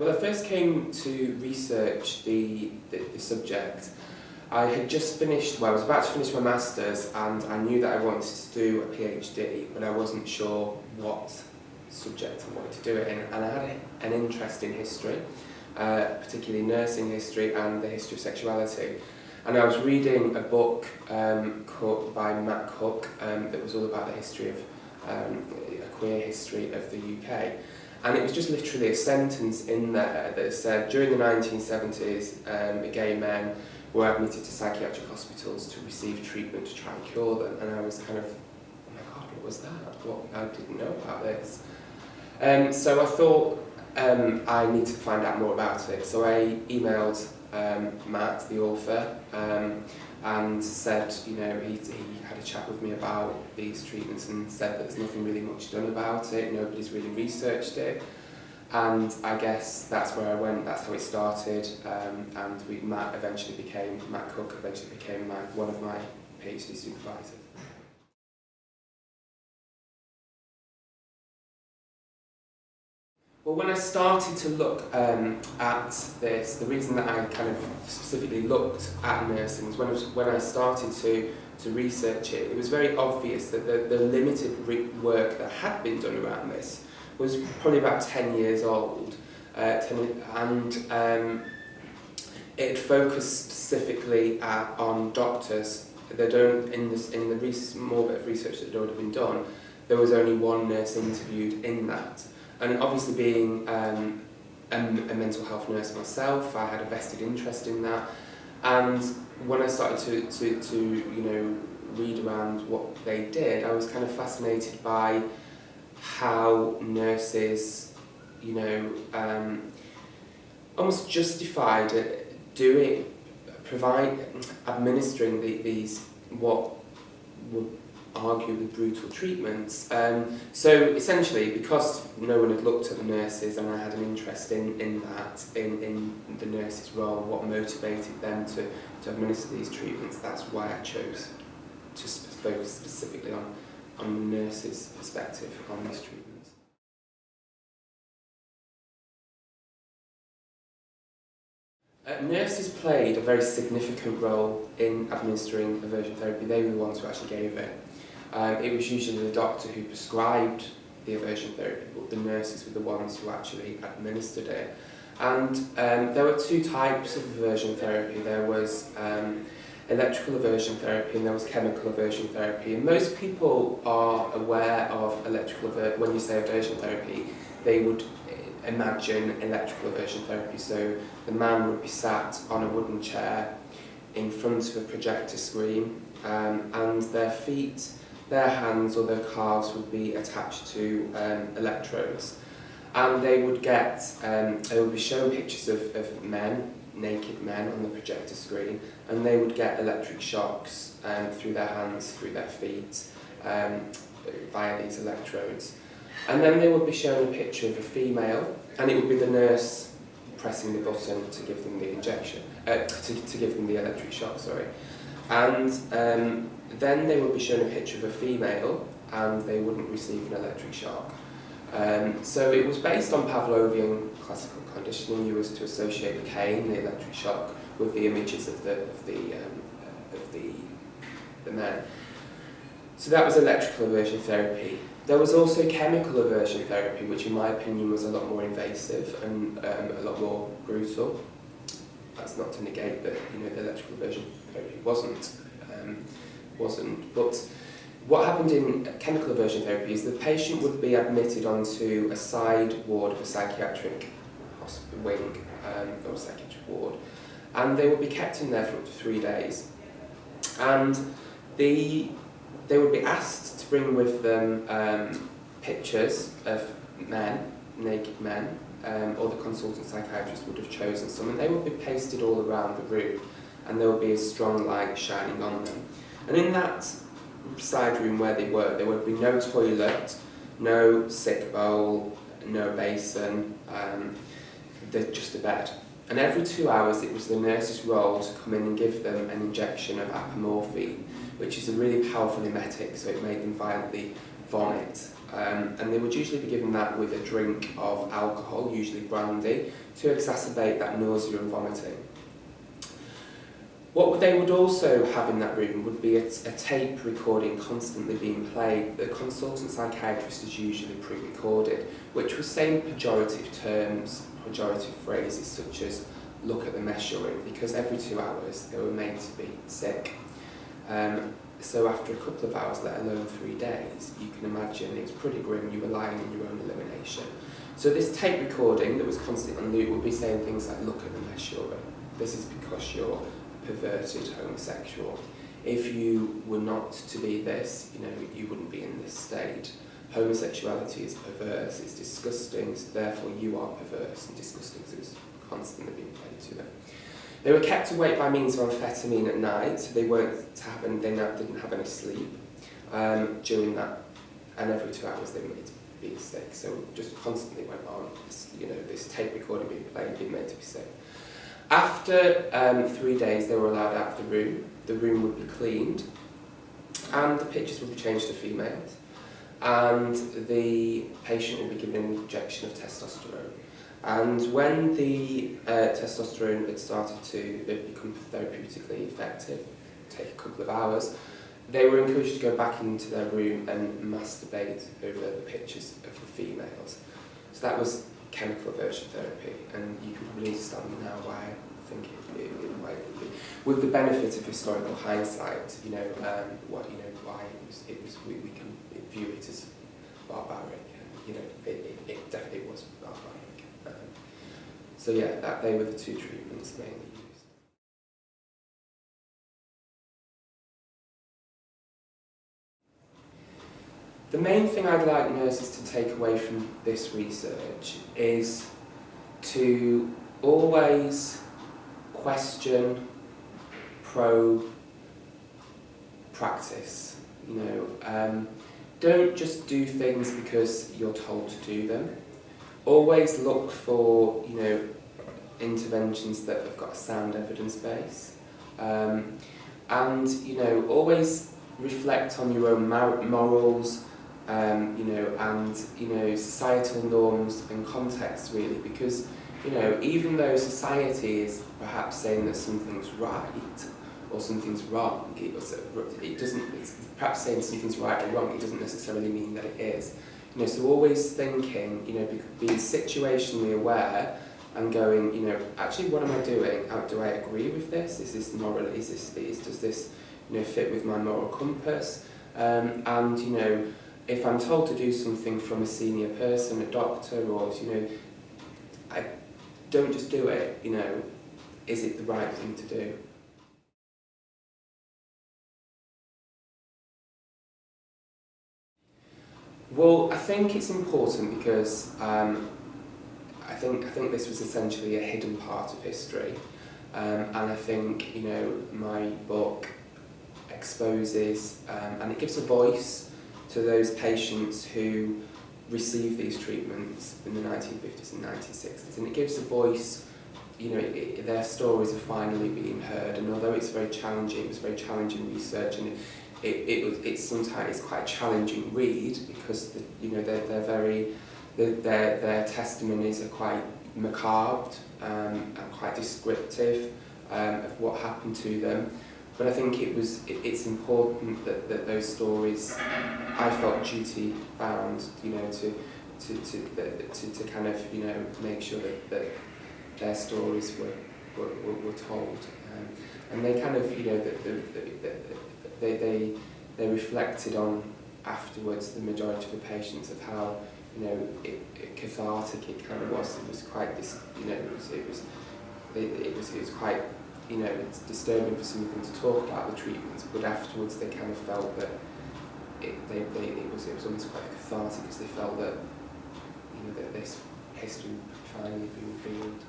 Well, I first came to research the subject. I had just finished, well, I was about to finish my Masters, and I knew that I wanted to do a PhD, but I wasn't sure what subject I wanted to do it in. And I had an interest in history, particularly nursing history and the history of sexuality. And I was reading a book by Matt Cook that was all about the history of, a queer history of the UK. And it was just literally a sentence in there that said, during the 1970s, gay men were admitted to psychiatric hospitals to receive treatment to try and cure them. And I was kind of, oh my God, what was that? I didn't know about this. So I thought I need to find out more about it. So I emailed Matt, the author, and said, you know, he had a chat with me about these treatments and said that there's nothing really much done about it, nobody's really researched it. And I guess that's where I went, that's how it started, and Matt Cook eventually became one of my PhD supervisors. Well, when I started to look at this, the reason that I kind of specifically looked at nursing was when I started to research it, it was very obvious that the limited work that had been done around this was probably about 10 years old, and it focused specifically on doctors. They don't, in the small bit of research that had already been done, there was only one nurse interviewed in that. And obviously being a mental health nurse myself, I had a vested interest in that. And when I started to you know, read around what they did, I was kind of fascinated by how nurses, you know, almost justified administering these what were arguably brutal treatments. So essentially, because no one had looked at the nurses and I had an interest in the nurses' role, what motivated them to administer these treatments, that's why I chose to focus specifically on the nurses' perspective on these treatments. Nurses played a very significant role in administering aversion therapy. They were the ones who actually gave it. It was usually the doctor who prescribed the aversion therapy, but the nurses were the ones who actually administered it. And there were two types of aversion therapy. There was electrical aversion therapy and there was chemical aversion therapy. And most people are aware of electrical aversion. When you say aversion therapy, they would imagine electrical aversion therapy. So the man would be sat on a wooden chair in front of a projector screen, and their feet, their hands or their calves would be attached to electrodes, and they would be shown pictures of men, naked men on the projector screen, and they would get electric shocks through their hands, through their feet, via these electrodes. And then they would be shown a picture of a female, and it would be the nurse pressing the button to give them the injection, to give them the electric shock, sorry. And then they would be shown a picture of a female, and they wouldn't receive an electric shock. So it was based on Pavlovian classical conditioning. You was to associate the cane, the electric shock, with the images of the men. So that was electrical aversion therapy. There was also chemical aversion therapy, which in my opinion was a lot more invasive and a lot more brutal. That's not to negate that, you know, the electrical aversion therapy wasn't. But what happened in chemical aversion therapy is the patient would be admitted onto a side ward of a psychiatric wing, or a psychiatric ward, and they would be kept in there for up to 3 days. And they would be asked to bring with them pictures of men, naked men, or the consultant psychiatrist would have chosen some, and they would be pasted all around the room, and there would be a strong light shining on them. And in that side room where they were, there would be no toilet, no sick bowl, no basin, just a bed. And every 2 hours it was the nurse's role to come in and give them an injection of apomorphine, which is a really powerful emetic, so it made them violently vomit. and they would usually be given that with a drink of alcohol, usually brandy, to exacerbate that nausea and vomiting. What they would also have in that room would be a tape recording constantly being played. The consultant psychiatrist is usually pre-recorded, which was saying pejorative terms, pejorative phrases such as "look at the mess you're in," because every 2 hours they were made to be sick. So after a couple of hours, let alone 3 days, you can imagine it's pretty grim. You were lying in your own elimination. So this tape recording that was constantly on loop would be saying things like, "look at the mess you're in. This is because you're perverted homosexual. If you were not to be this, you wouldn't be in this state. Homosexuality is perverse, it's disgusting, so therefore you are perverse and disgusting." So it was constantly being played to them. They were kept awake by means of amphetamine at night, so they didn't have any sleep during that, and every 2 hours they were made to be sick. So it just constantly went on, this tape recording being played, being made to be sick. After 3 days, they were allowed out of the room. The room would be cleaned, and the pictures would be changed to females, and the patient would be given an injection of testosterone. And when the testosterone had started to become therapeutically effective, take a couple of hours, they were encouraged to go back into their room and masturbate over the pictures of the females. So that was chemical aversion therapy, and you can probably understand now why I think it might be. With the benefit of historical hindsight, why we can view it as barbaric, and it definitely was barbaric. So yeah, they were the two treatments mainly used. The main thing I'd like nurses to take away from this research is to always question, probe, practice. Don't just do things because you're told to do them. Always look for, interventions that have got a sound evidence base, and always reflect on your own morals, and societal norms and context really, because even though society is perhaps saying that something's right or something's wrong, it doesn't. It's perhaps saying something's right or wrong. It doesn't necessarily mean that it is. So always thinking, being situationally aware and going, actually, what am I doing? Do I agree with this? Is this moral? Does this, fit with my moral compass? And if I'm told to do something from a senior person, a doctor, or I don't just do it. Is it the right thing to do? Well, I think it's important because I think this was essentially a hidden part of history, and I think my book exposes and it gives a voice to those patients who received these treatments in the 1950s and 1960s, and it gives a voice. Their stories are finally being heard, and although it's very challenging, it's very challenging research, and it's sometimes quite a challenging read because their testimonies are quite macabre and quite descriptive of what happened to them. But I think it's important that those stories, I felt duty bound, to kind of make sure that their stories were told, and they kind of they reflected on afterwards, the majority of the patients, of how cathartic it kind of was. It was quite it was quite it's disturbing for some of them to talk about the treatments, but afterwards they kind of felt that it was almost quite cathartic, because they felt that that this history would finally be revealed.